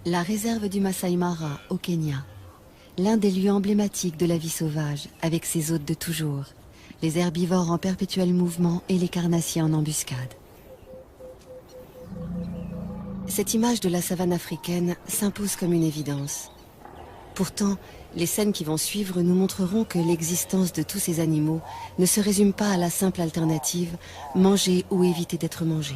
La réserve du Masai Mara, au Kenya. L'un des lieux emblématiques de la vie sauvage, avec ses hôtes de toujours, les herbivores en perpétuel mouvement et les carnassiers en embuscade. Cette image de la savane africaine s'impose comme une évidence. Pourtant, les scènes qui vont suivre nous montreront que l'existence de tous ces animaux ne se résume pas à la simple alternative manger ou éviter d'être mangé.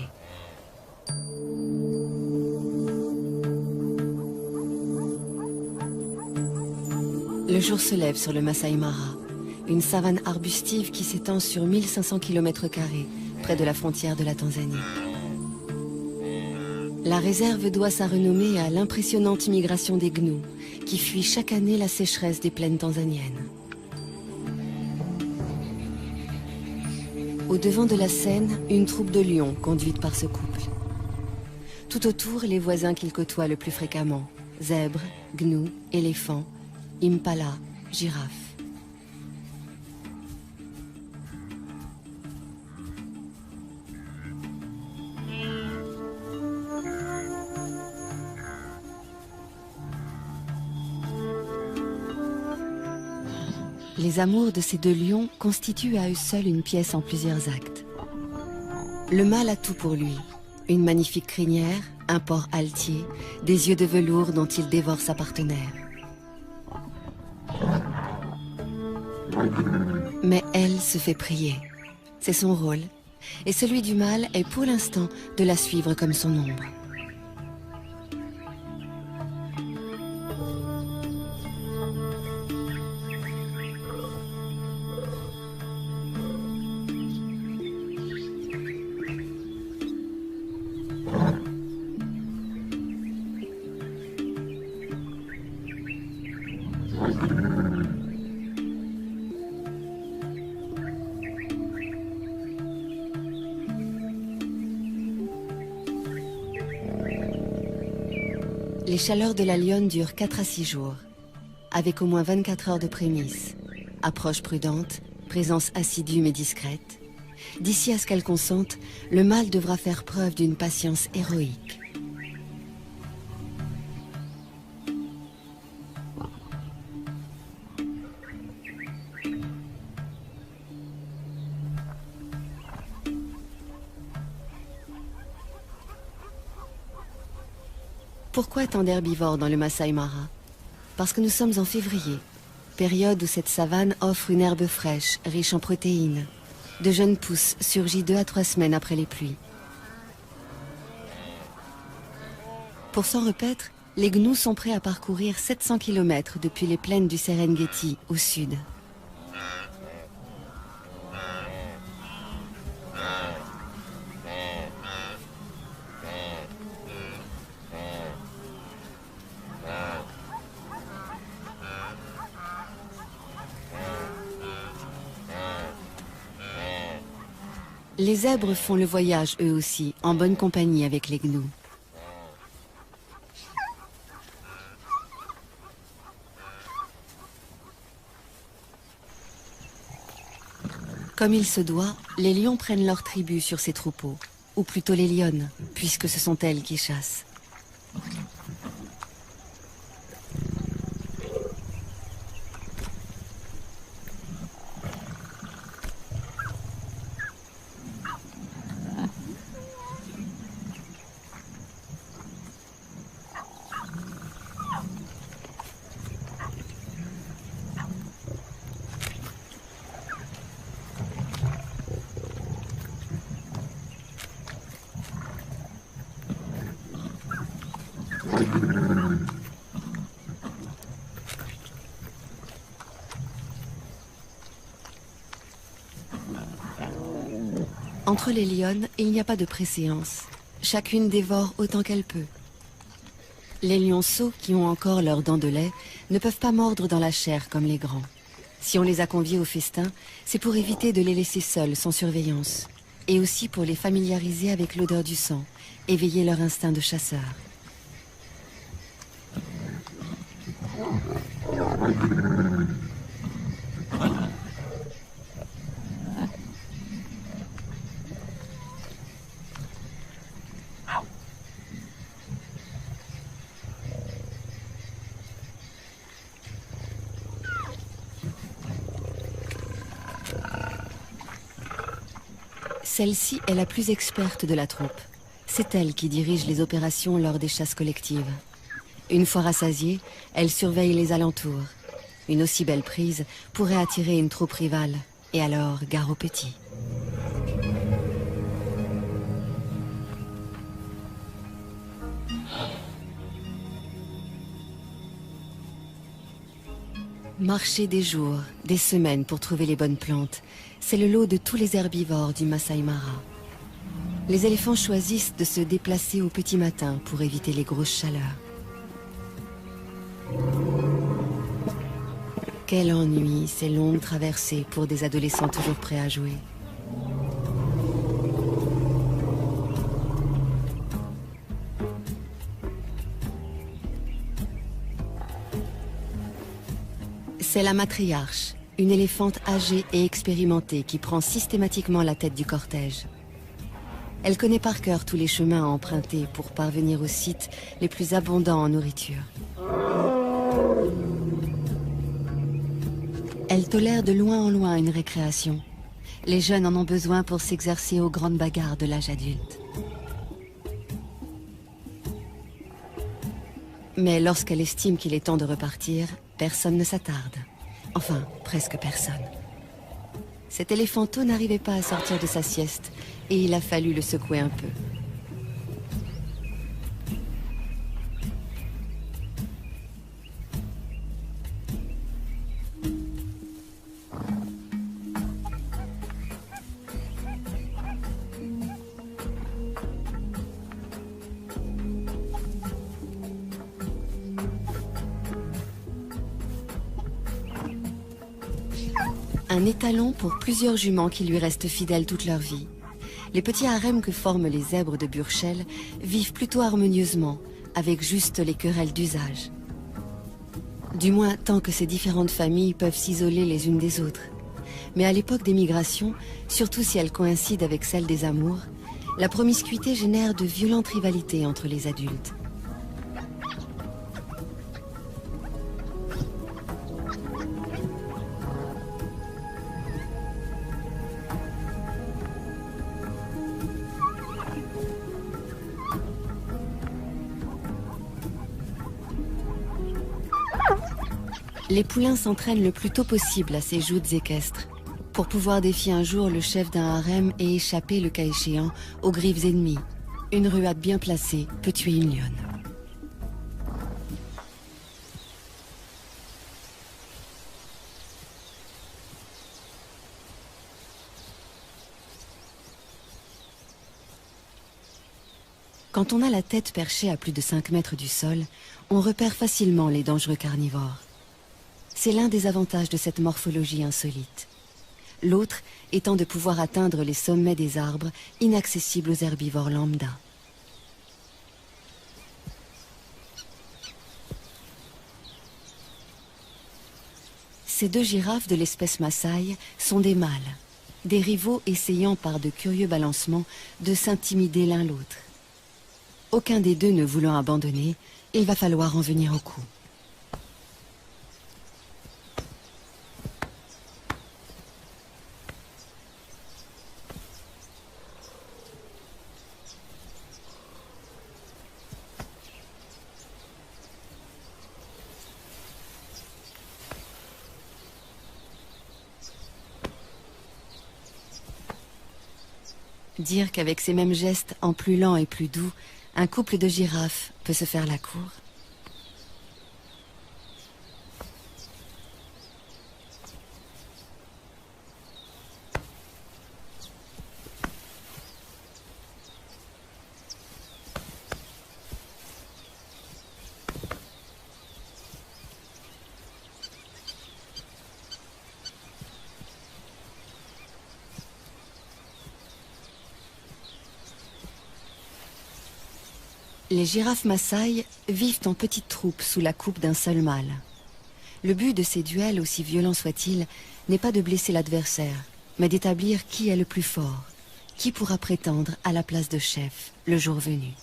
Le jour se lève sur le Masai Mara, une savane arbustive qui s'étend sur 1500 km², près de la frontière de la Tanzanie. La réserve doit sa renommée à l'impressionnante migration des gnous, qui fuient chaque année la sécheresse des plaines tanzaniennes. Au devant de la scène, une troupe de lions conduite par ce couple. Tout autour, les voisins qu'ils côtoient le plus fréquemment, zèbres, gnous, éléphants, impala, girafes. Les amours de ces deux lions constituent à eux seuls une pièce en plusieurs actes. Le mâle a tout pour lui. Une magnifique crinière, un port altier, des yeux de velours dont il dévore sa partenaire. Mais elle se fait prier. C'est son rôle. Et celui du mâle est pour l'instant de la suivre comme son ombre. Les chaleurs de la lionne durent 4 à 6 jours, avec au moins 24 heures de prémices, approche prudente, présence assidue mais discrète. D'ici à ce qu'elle consente, le mâle devra faire preuve d'une patience héroïque. Pourquoi tant d'herbivores dans le Masai Mara? Parce que nous sommes en février, période où cette savane offre une herbe fraîche, riche en protéines. De jeunes pousses surgit 2 à 3 semaines après les pluies. Pour s'en repaître, les gnous sont prêts à parcourir 700 km depuis les plaines du Serengeti au sud. Les zèbres font le voyage eux aussi, en bonne compagnie avec les gnous. Comme il se doit, les lions prennent leur tribut sur ces troupeaux, ou plutôt les lionnes, puisque ce sont elles qui chassent. Entre les lionnes, il n'y a pas de préséance. Chacune dévore autant qu'elle peut. Les lionceaux, qui ont encore leurs dents de lait, ne peuvent pas mordre dans la chair comme les grands. Si on les a conviés au festin, c'est pour éviter de les laisser seuls, sans surveillance. Et aussi pour les familiariser avec l'odeur du sang, éveiller leur instinct de chasseur. Celle-ci est la plus experte de la troupe. C'est elle qui dirige les opérations lors des chasses collectives. Une fois rassasiée, elle surveille les alentours. Une aussi belle prise pourrait attirer une troupe rivale. Et alors, gare aux petits. Marcher des jours, des semaines pour trouver les bonnes plantes, c'est le lot de tous les herbivores du Masai Mara. Les éléphants choisissent de se déplacer au petit matin pour éviter les grosses chaleurs. Quel ennui, ces longues traversées pour des adolescents toujours prêts à jouer. C'est la matriarche, une éléphante âgée et expérimentée qui prend systématiquement la tête du cortège. Elle connaît par cœur tous les chemins à emprunter pour parvenir aux sites les plus abondants en nourriture. Elle tolère de loin en loin une récréation. Les jeunes en ont besoin pour s'exercer aux grandes bagarres de l'âge adulte. Mais lorsqu'elle estime qu'il est temps de repartir, personne ne s'attarde. Enfin, presque personne. Cet éléphanteau n'arrivait pas à sortir de sa sieste et il a fallu le secouer un peu. Un étalon pour plusieurs juments qui lui restent fidèles toute leur vie. Les petits harems que forment les zèbres de Burchell vivent plutôt harmonieusement, avec juste les querelles d'usage. Du moins, tant que ces différentes familles peuvent s'isoler les unes des autres. Mais à l'époque des migrations, surtout si elles coïncident avec celle des amours, la promiscuité génère de violentes rivalités entre les adultes. Les poulains s'entraînent le plus tôt possible à ces joutes équestres, pour pouvoir défier un jour le chef d'un harem et échapper, le cas échéant, aux griffes ennemies. Une ruade bien placée peut tuer une lionne. Quand on a la tête perchée à plus de 5 mètres du sol, on repère facilement les dangereux carnivores. C'est l'un des avantages de cette morphologie insolite. L'autre étant de pouvoir atteindre les sommets des arbres inaccessibles aux herbivores lambda. Ces deux girafes de l'espèce Maasai sont des mâles, des rivaux essayant par de curieux balancements de s'intimider l'un l'autre. Aucun des deux ne voulant abandonner, il va falloir en venir au coup. Dire qu'avec ces mêmes gestes, en plus lents et plus doux, un couple de girafes peut se faire la cour. Les girafes Maasai vivent en petites troupes sous la coupe d'un seul mâle. Le but de ces duels, aussi violents soient-ils, n'est pas de blesser l'adversaire, mais d'établir qui est le plus fort, qui pourra prétendre à la place de chef le jour venu.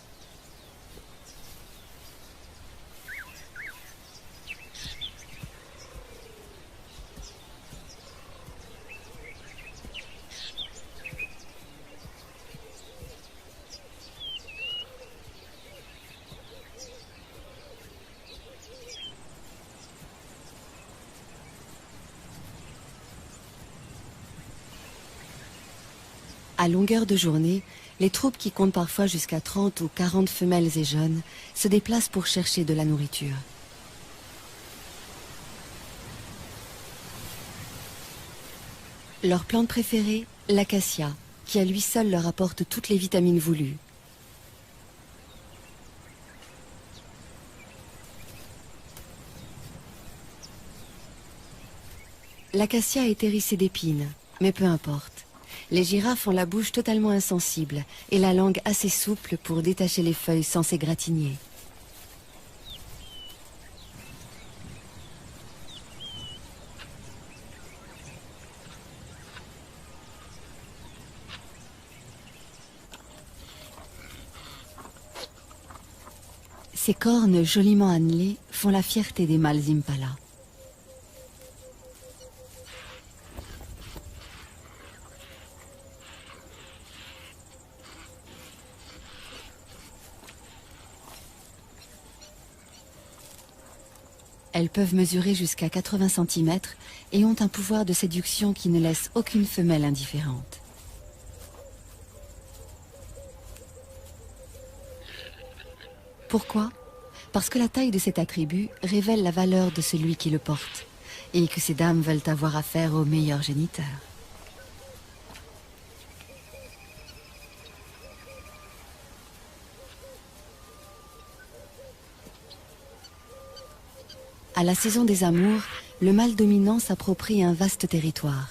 À longueur de journée, les troupes qui comptent parfois jusqu'à 30 ou 40 femelles et jeunes se déplacent pour chercher de la nourriture. Leur plante préférée, l'acacia, qui à lui seul leur apporte toutes les vitamines voulues. L'acacia est hérissée d'épines, mais peu importe. Les girafes ont la bouche totalement insensible et la langue assez souple pour détacher les feuilles sans s'égratigner. Ces cornes joliment annelées font la fierté des mâles impala. Elles peuvent mesurer jusqu'à 80 cm et ont un pouvoir de séduction qui ne laisse aucune femelle indifférente. Pourquoi? Parce que la taille de cet attribut révèle la valeur de celui qui le porte et que ces dames veulent avoir affaire au meilleur géniteur. À la saison des amours, le mâle dominant s'approprie un vaste territoire.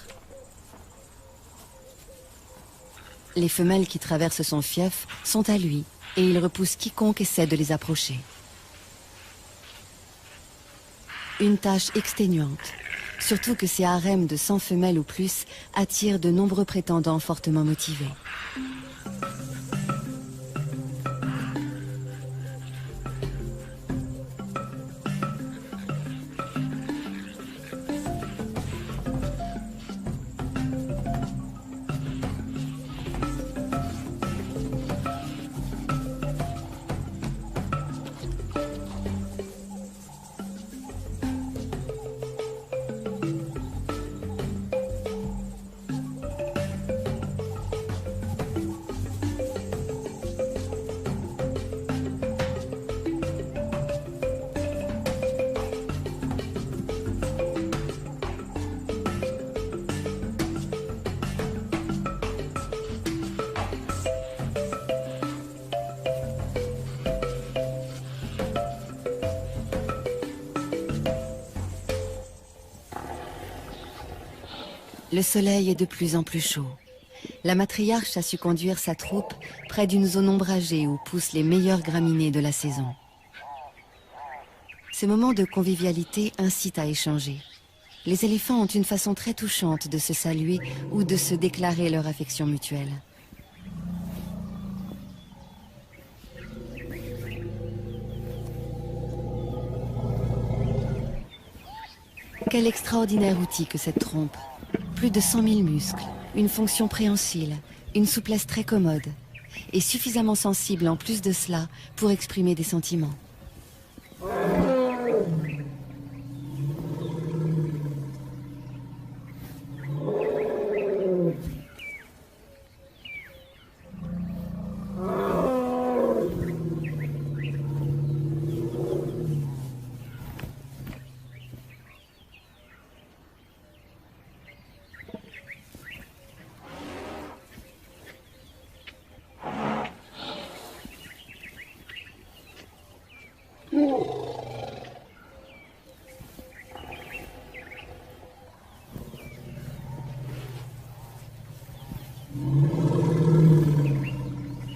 Les femelles qui traversent son fief sont à lui et il repousse quiconque essaie de les approcher. Une tâche exténuante, surtout que ces harems de 100 femelles ou plus attirent de nombreux prétendants fortement motivés. Le soleil est de plus en plus chaud. La matriarche a su conduire sa troupe près d'une zone ombragée où poussent les meilleures graminées de la saison. Ces moments de convivialité incitent à échanger. Les éléphants ont une façon très touchante de se saluer ou de se déclarer leur affection mutuelle. Quel extraordinaire outil que cette trompe! Plus de 100 000 muscles, une fonction préhensile, une souplesse très commode, et suffisamment sensible en plus de cela pour exprimer des sentiments.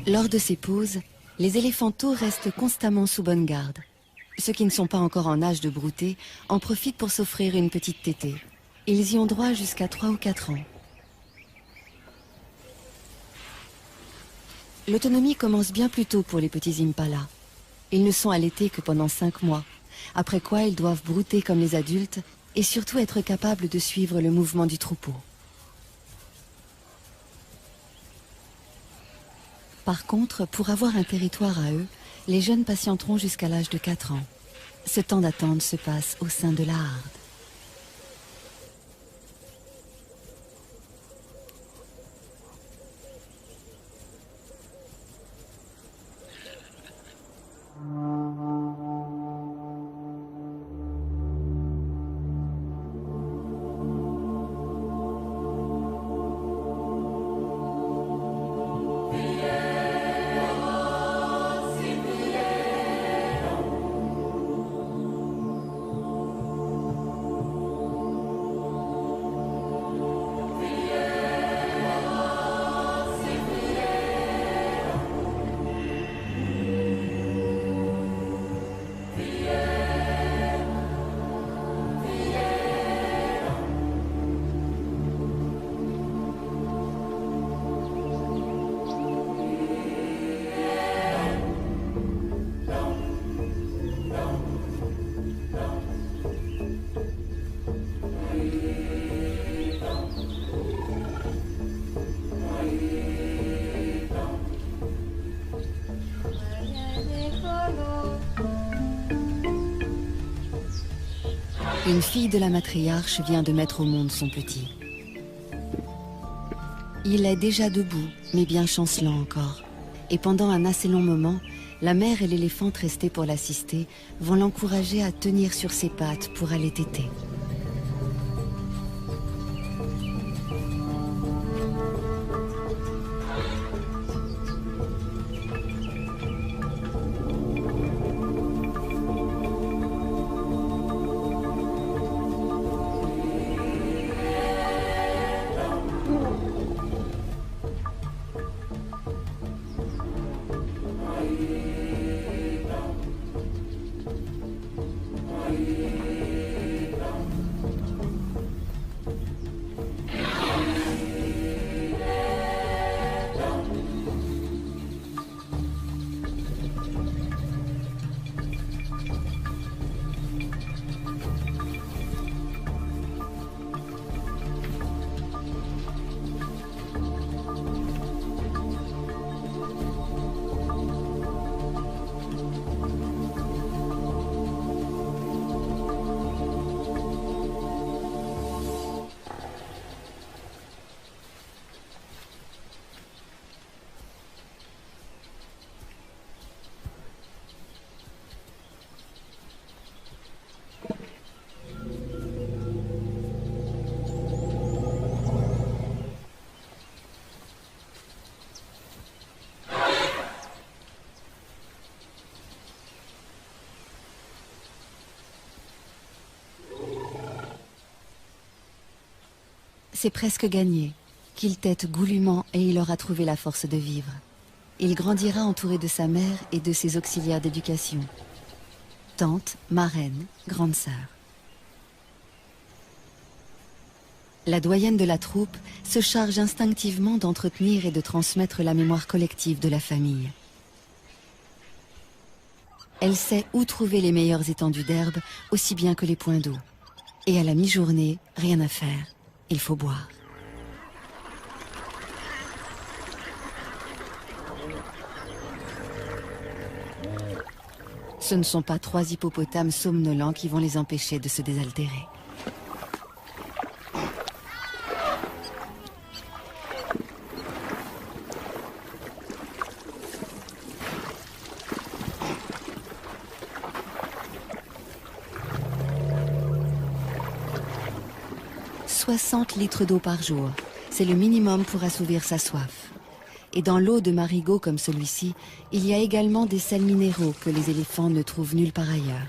Lors de ces pauses, les éléphanteaux restent constamment sous bonne garde. Ceux qui ne sont pas encore en âge de brouter en profitent pour s'offrir une petite tétée. Ils y ont droit jusqu'à 3 ou 4 ans. L'autonomie commence bien plus tôt pour les petits impalas. Ils ne sont allaités que pendant 5 mois, après quoi ils doivent brouter comme les adultes et surtout être capables de suivre le mouvement du troupeau. Par contre, pour avoir un territoire à eux, les jeunes patienteront jusqu'à l'âge de 4 ans. Ce temps d'attente se passe au sein de la harde. Une fille de la matriarche vient de mettre au monde son petit. Il est déjà debout, mais bien chancelant encore. Et pendant un assez long moment, la mère et l'éléphante restés pour l'assister vont l'encourager à tenir sur ses pattes pour aller téter. C'est presque gagné. Qu'il tète goulûment et il aura trouvé la force de vivre. Il grandira entouré de sa mère et de ses auxiliaires d'éducation. Tante, marraine, grande sœur. La doyenne de la troupe se charge instinctivement d'entretenir et de transmettre la mémoire collective de la famille. Elle sait où trouver les meilleures étendues d'herbe, aussi bien que les points d'eau. Et à la mi-journée, rien à faire. Il faut boire. Ce ne sont pas 3 hippopotames somnolents qui vont les empêcher de se désaltérer. « 60 litres d'eau par jour, c'est le minimum pour assouvir sa soif. Et dans l'eau de marigot comme celui-ci, il y a également des sels minéraux que les éléphants ne trouvent nulle part ailleurs.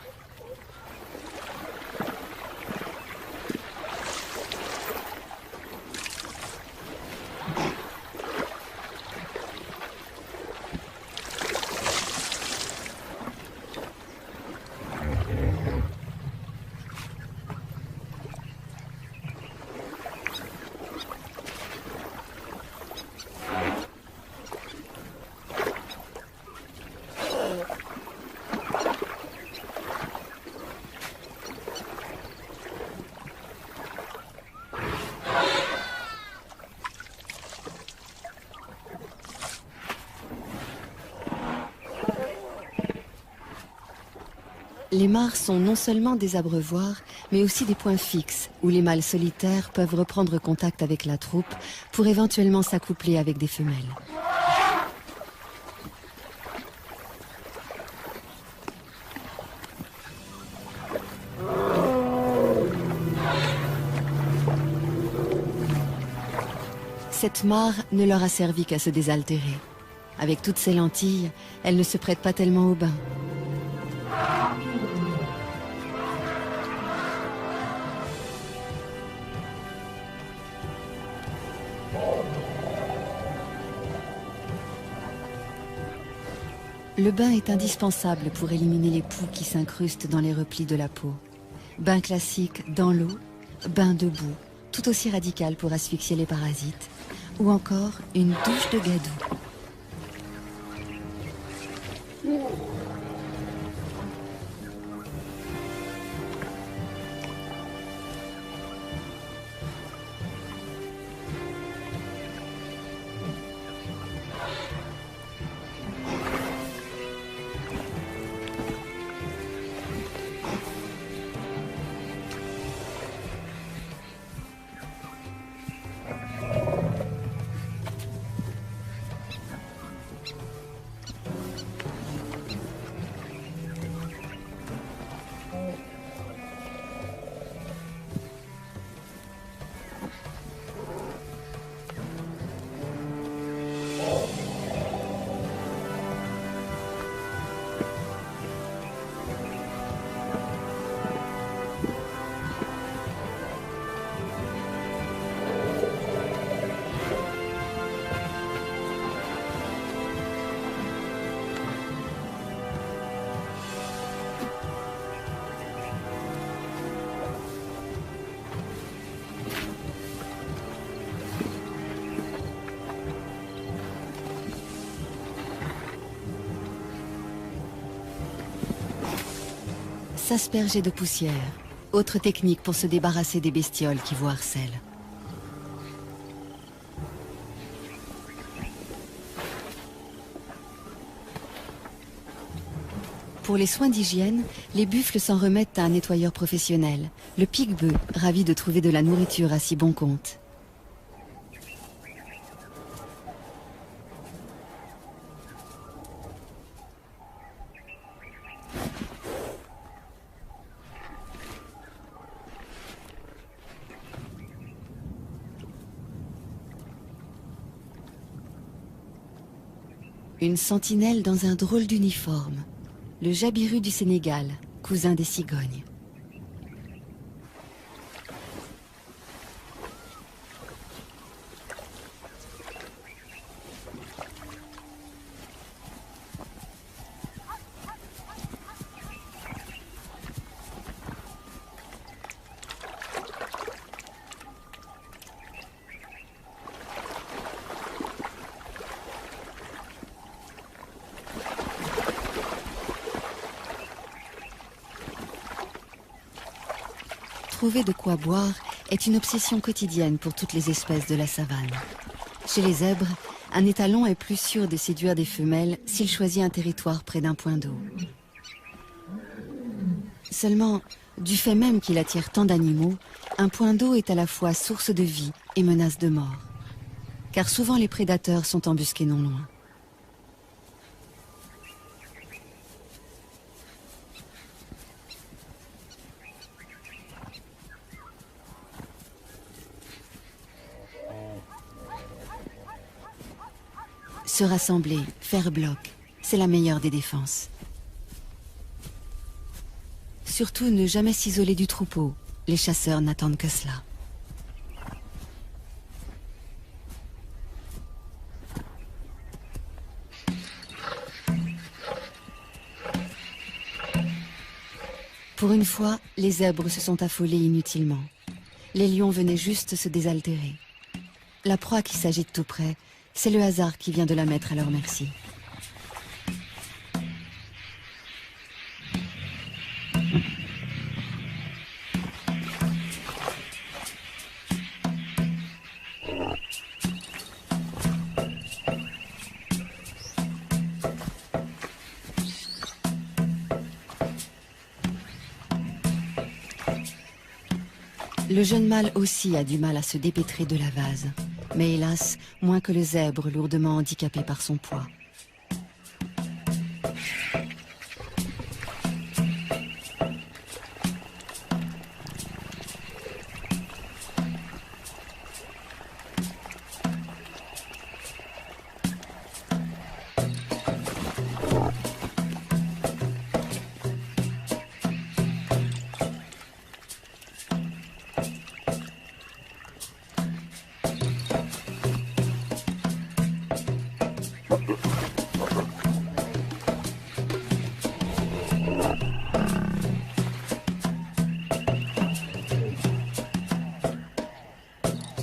Les mares sont non seulement des abreuvoirs, mais aussi des points fixes où les mâles solitaires peuvent reprendre contact avec la troupe pour éventuellement s'accoupler avec des femelles. Cette mare ne leur a servi qu'à se désaltérer. Avec toutes ces lentilles, elle ne se prête pas tellement au bain. Le bain est indispensable pour éliminer les poux qui s'incrustent dans les replis de la peau. Bain classique dans l'eau, bain debout, tout aussi radical pour asphyxier les parasites, ou encore une douche de gadou. s'asperger de poussière. Autre technique pour se débarrasser des bestioles qui vous harcèlent. Pour les soins d'hygiène, les buffles s'en remettent à un nettoyeur professionnel, le pique-bœuf, ravi de trouver de la nourriture à si bon compte. Une sentinelle dans un drôle d'uniforme. Le jabiru du Sénégal, cousin des cigognes. Trouver de quoi boire est une obsession quotidienne pour toutes les espèces de la savane. Chez les zèbres, un étalon est plus sûr de séduire des femelles s'il choisit un territoire près d'un point d'eau. Seulement, du fait même qu'il attire tant d'animaux, un point d'eau est à la fois source de vie et menace de mort. Car souvent les prédateurs sont embusqués non loin. Se rassembler, faire bloc, c'est la meilleure des défenses. Surtout ne jamais s'isoler du troupeau, les chasseurs n'attendent que cela. Pour une fois, les zèbres se sont affolés inutilement. Les lions venaient juste se désaltérer. La proie qui s'agite tout près, c'est le hasard qui vient de la mettre à leur merci. Le jeune mâle aussi a du mal à se dépêtrer de la vase. Mais hélas, moins que le zèbre lourdement handicapé par son poids.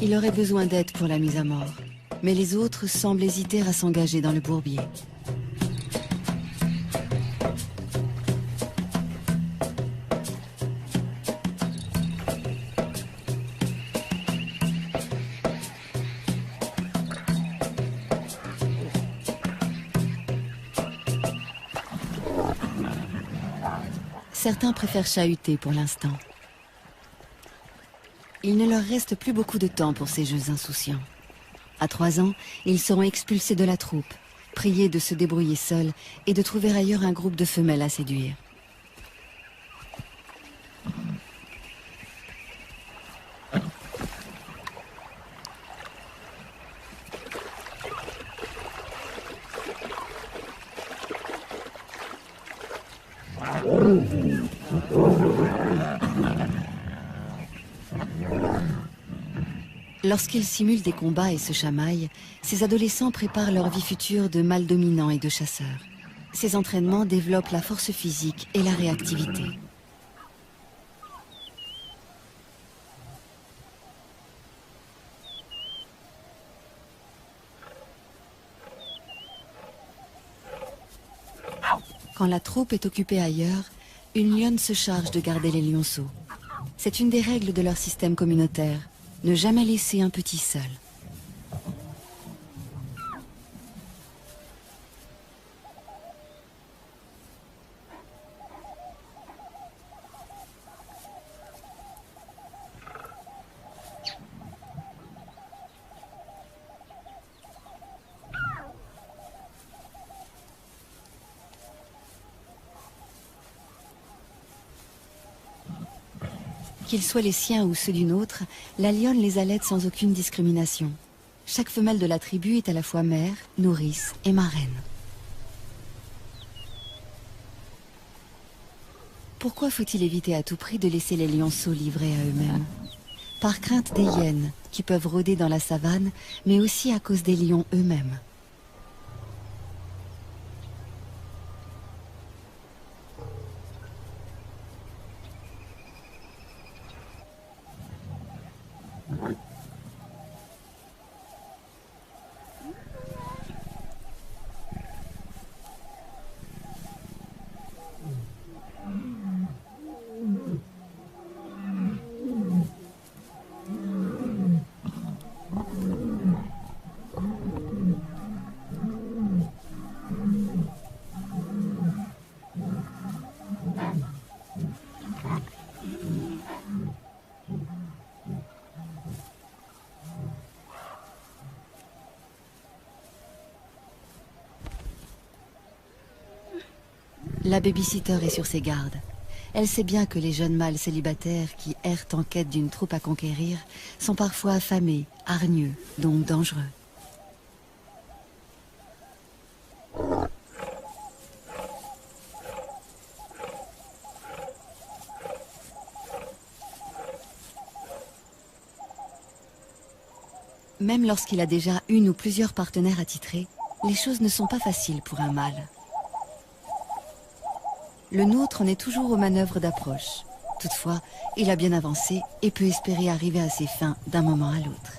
Il aurait besoin d'aide pour la mise à mort, mais les autres semblent hésiter à s'engager dans le bourbier. Certains préfèrent chahuter pour l'instant. Il ne leur reste plus beaucoup de temps pour ces jeux insouciants. À 3 ans, ils seront expulsés de la troupe, priés de se débrouiller seuls et de trouver ailleurs un groupe de femelles à séduire. Lorsqu'ils simulent des combats et se chamaillent, ces adolescents préparent leur vie future de mâles dominants et de chasseurs. Ces entraînements développent la force physique et la réactivité. Quand la troupe est occupée ailleurs, une lionne se charge de garder les lionceaux. C'est une des règles de leur système communautaire, ne jamais laisser un petit seul. Qu'ils soient les siens ou ceux d'une autre, la lionne les allaite sans aucune discrimination. Chaque femelle de la tribu est à la fois mère, nourrice et marraine. Pourquoi faut-il éviter à tout prix de laisser les lionceaux livrés à eux-mêmes? Par crainte des hyènes, qui peuvent rôder dans la savane, mais aussi à cause des lions eux-mêmes. La babysitter est sur ses gardes. Elle sait bien que les jeunes mâles célibataires qui errent en quête d'une troupe à conquérir sont parfois affamés, hargneux, donc dangereux. Même lorsqu'il a déjà une ou plusieurs partenaires attitrés, les choses ne sont pas faciles pour un mâle. Le nôtre en est toujours aux manœuvres d'approche. Toutefois, il a bien avancé et peut espérer arriver à ses fins d'un moment à l'autre.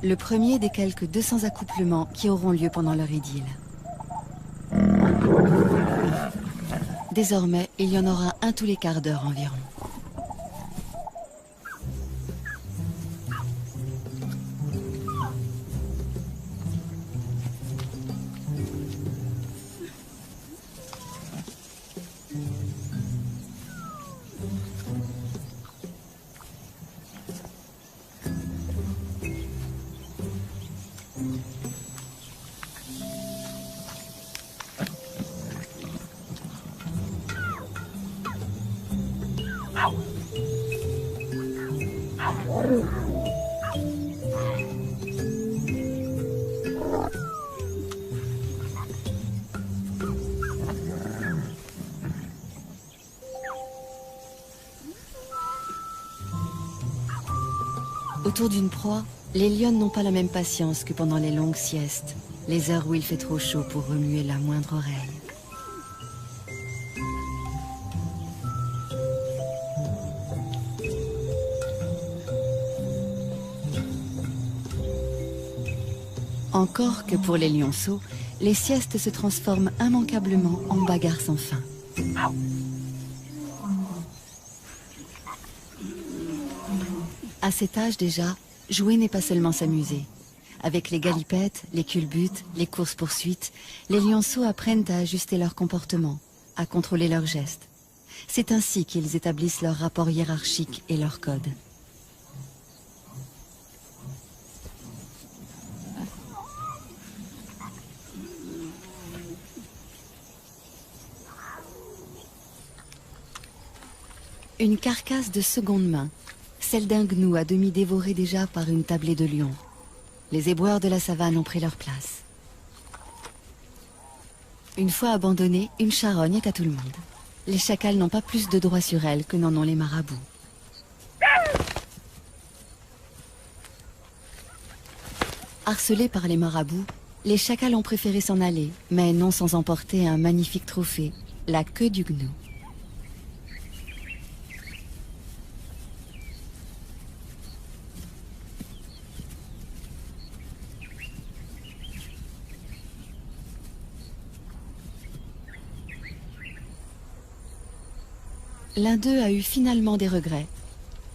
Le premier des quelques 200 accouplements qui auront lieu pendant leur idylle. Désormais, il y en aura un tous les quarts d'heure environ. Autour d'une proie, les lionnes n'ont pas la même patience que pendant les longues siestes, les heures où il fait trop chaud pour remuer la moindre oreille. Encore que pour les lionceaux, les siestes se transforment immanquablement en bagarres sans fin. À cet âge déjà, jouer n'est pas seulement s'amuser. Avec les galipettes, les culbutes, les courses-poursuites, les lionceaux apprennent à ajuster leur comportement, à contrôler leurs gestes. C'est ainsi qu'ils établissent leur rapport hiérarchique et leur code. Une carcasse de seconde main, celle d'un gnou à demi dévoré déjà par une tablée de lions. Les éboueurs de la savane ont pris leur place. Une fois abandonnée, une charogne est à tout le monde. Les chacals n'ont pas plus de droit sur elle que n'en ont les marabouts. Harcelés par les marabouts, les chacals ont préféré s'en aller, mais non sans emporter un magnifique trophée, la queue du gnou. L'un d'eux a eu finalement des regrets.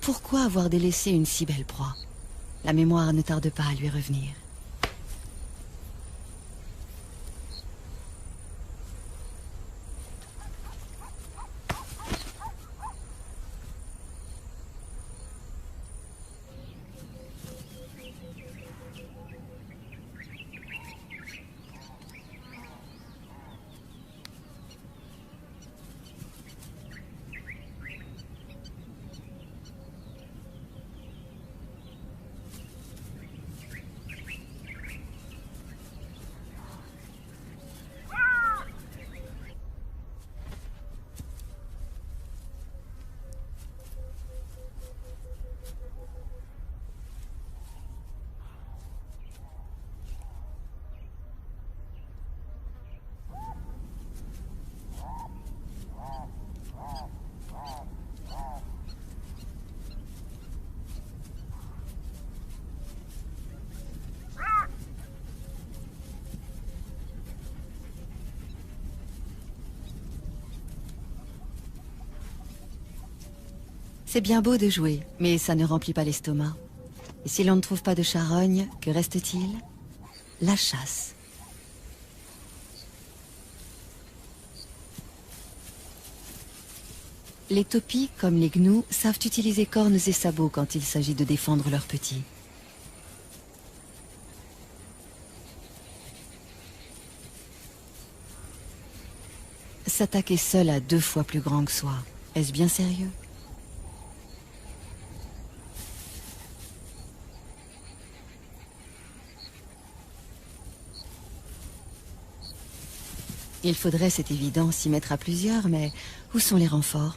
Pourquoi avoir délaissé une si belle proie? La mémoire ne tarde pas à lui revenir. C'est bien beau de jouer, mais ça ne remplit pas l'estomac. Et si l'on ne trouve pas de charogne, que reste-t-il? La chasse. Les topis, comme les gnous, savent utiliser cornes et sabots quand il s'agit de défendre leurs petits. S'attaquer seul à 2 fois plus grand que soi, est-ce bien sérieux? Il faudrait, c'est évident, s'y mettre à plusieurs, mais où sont les renforts?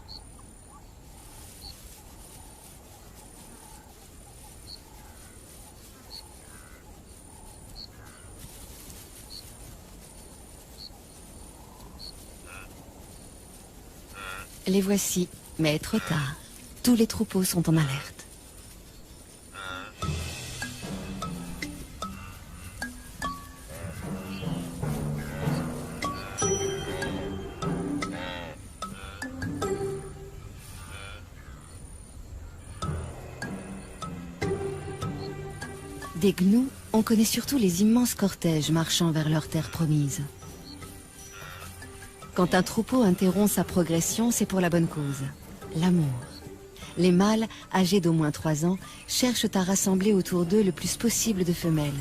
Les voici, mais trop tard. Tous les troupeaux sont en alerte. Des gnous, on connaît surtout les immenses cortèges marchant vers leur terre promise. Quand un troupeau interrompt sa progression, c'est pour la bonne cause, l'amour. Les mâles, âgés d'au moins 3 ans, cherchent à rassembler autour d'eux le plus possible de femelles.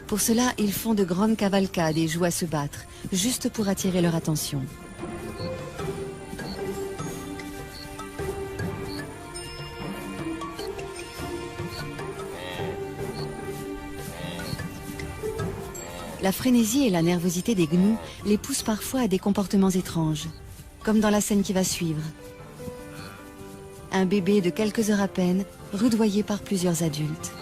Pour cela, ils font de grandes cavalcades et jouent à se battre, juste pour attirer leur attention. La frénésie et la nervosité des gnous les poussent parfois à des comportements étranges, comme dans la scène qui va suivre. Un bébé de quelques heures à peine, rudoyé par plusieurs adultes.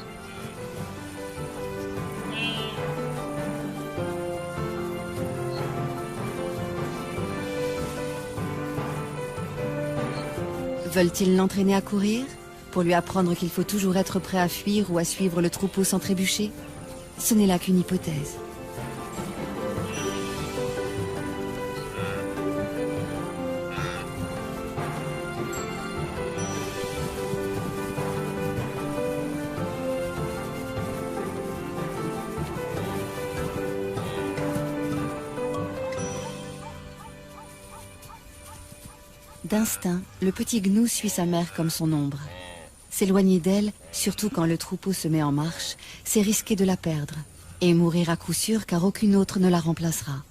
Veulent-ils l'entraîner à courir, pour lui apprendre qu'il faut toujours être prêt à fuir ou à suivre le troupeau sans trébucher? Ce n'est là qu'une hypothèse. D'instinct, le petit gnou suit sa mère comme son ombre. S'éloigner d'elle, surtout quand le troupeau se met en marche, c'est risquer de la perdre. Et mourir à coup sûr car aucune autre ne la remplacera.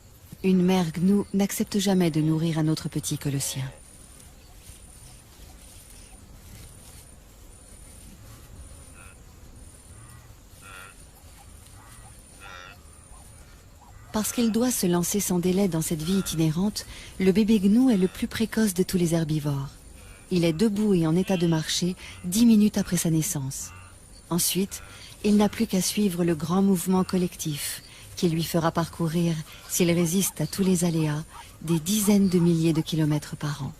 Une mère gnou n'accepte jamais de nourrir un autre petit que le sien. Parce qu'il doit se lancer sans délai dans cette vie itinérante, le bébé gnou est le plus précoce de tous les herbivores. Il est debout et en état de marcher 10 minutes après sa naissance. Ensuite, il n'a plus qu'à suivre le grand mouvement collectif qui lui fera parcourir, s'il résiste à tous les aléas, des dizaines de milliers de kilomètres par an.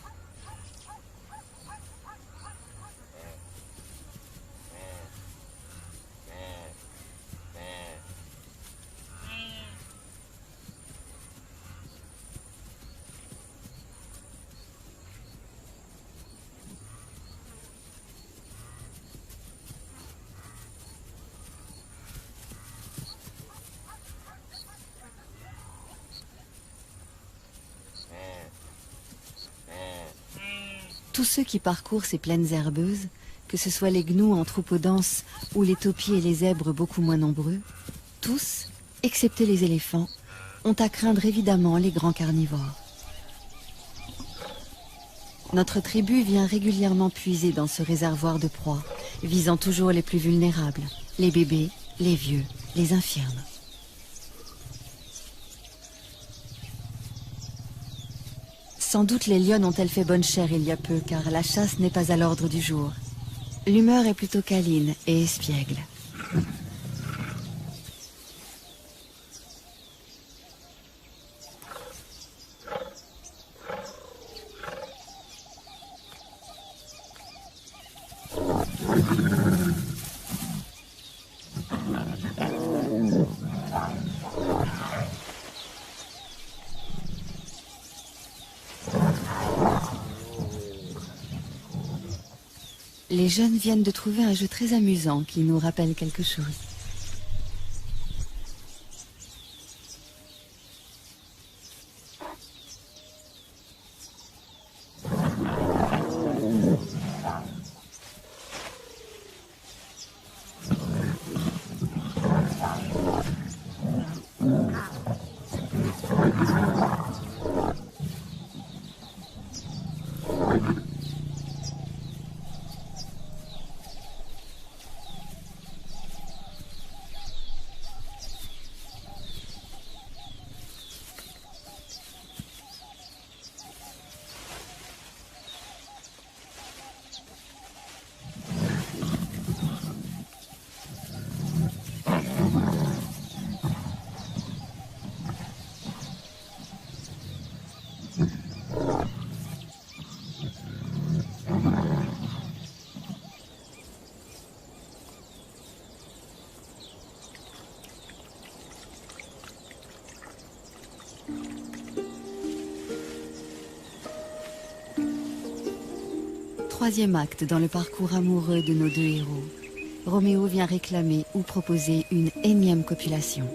Tous ceux qui parcourent ces plaines herbeuses, que ce soit les gnous en troupeaux denses ou les taupiers et les zèbres beaucoup moins nombreux, tous, excepté les éléphants, ont à craindre évidemment les grands carnivores. Notre tribu vient régulièrement puiser dans ce réservoir de proies, visant toujours les plus vulnérables, les bébés, les vieux, les infirmes. Sans doute les lionnes ont-elles fait bonne chère il y a peu, car la chasse n'est pas à l'ordre du jour. L'humeur est plutôt câline et espiègle. Les jeunes viennent de trouver un jeu très amusant qui nous rappelle quelque chose. Troisième acte dans le parcours amoureux de nos deux héros. Roméo vient réclamer ou proposer une énième copulation.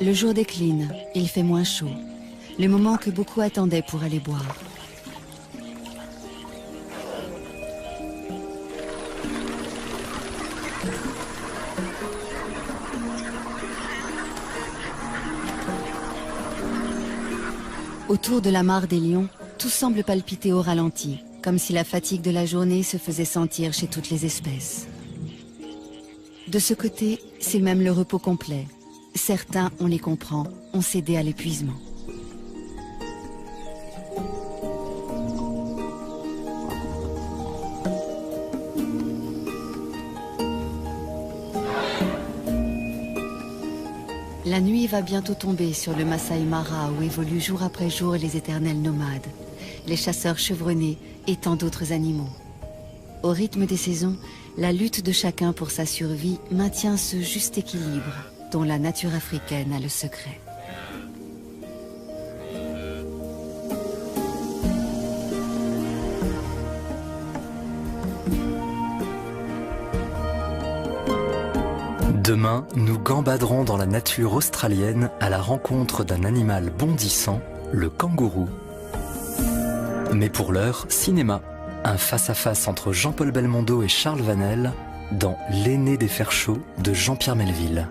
Le jour décline, il fait moins chaud, le moment que beaucoup attendaient pour aller boire. Autour de la mare des lions, tout semble palpiter au ralenti, comme si la fatigue de la journée se faisait sentir chez toutes les espèces. De ce côté, c'est même le repos complet. Certains, on les comprend, ont cédé à l'épuisement. La nuit va bientôt tomber sur le Masai Mara où évoluent jour après jour les éternels nomades, les chasseurs chevronnés et tant d'autres animaux. Au rythme des saisons, la lutte de chacun pour sa survie maintient ce juste équilibre dont la nature africaine a le secret. Demain, nous gambaderons dans la nature australienne à la rencontre d'un animal bondissant, le kangourou. Mais pour l'heure, cinéma. Un face-à-face entre Jean-Paul Belmondo et Charles Vanel dans L'aîné des fers chauds de Jean-Pierre Melville.